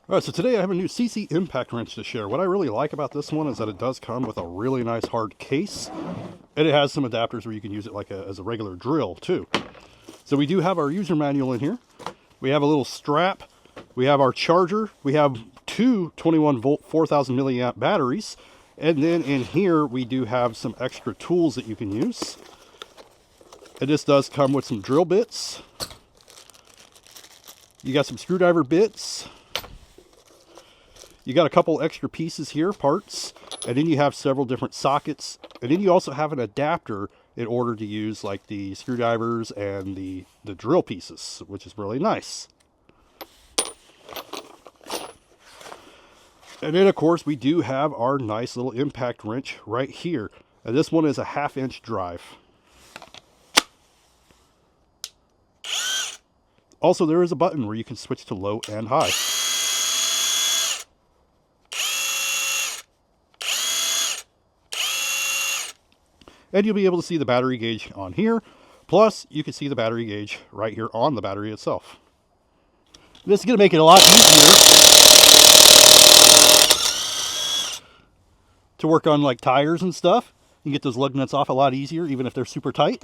Alright, so today I have a new SeeSii impact wrench to share. What I really like about this one is that it does come with a really nice hard case. And it has some adapters where you can use it like as a regular drill too. So we do have our user manual in here. We have a little strap. We have our charger. We have two 21 volt 4000 milliamp batteries. And then in here we do have some extra tools that you can use. And this does come with some drill bits. You got some screwdriver bits. You got a couple extra pieces here, parts, and then you have several different sockets, and then you also have an adapter in order to use like the screwdrivers and the drill pieces, which is really nice. And then of course we do have our nice little impact wrench right here, and this one is a 1/2 inch drive. Also, there is a button where you can switch to low and high. And you'll be able to see the battery gauge on here. Plus, you can see the battery gauge right here on the battery itself. This is going to make it a lot easier to work on like tires and stuff. You can get those lug nuts off a lot easier, even if they're super tight.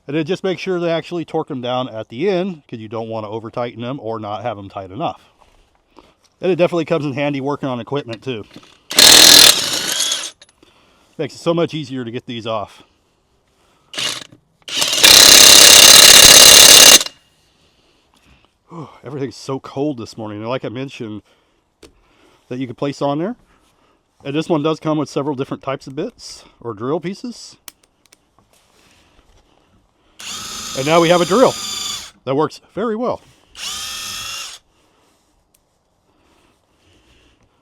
And then just make sure to actually torque them down at the end, because you don't want to over tighten them or not have them tight enough. And it definitely comes in handy working on equipment too. Makes it so much easier to get these off. Everything's so cold this morning. And like I mentioned, that you can place on there. And this one does come with several different types of bits or drill pieces. And now we have a drill that works very well.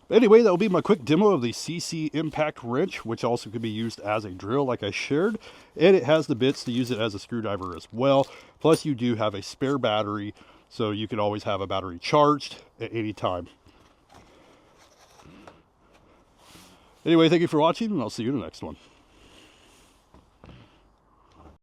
Anyway, that will be my quick demo of the SeeSii impact wrench, which also could be used as a drill like I shared. And it has the bits to use it as a screwdriver as well. Plus you do have a spare battery, so you can always have a battery charged at any time. Anyway, thank you for watching, and I'll see you in the next one.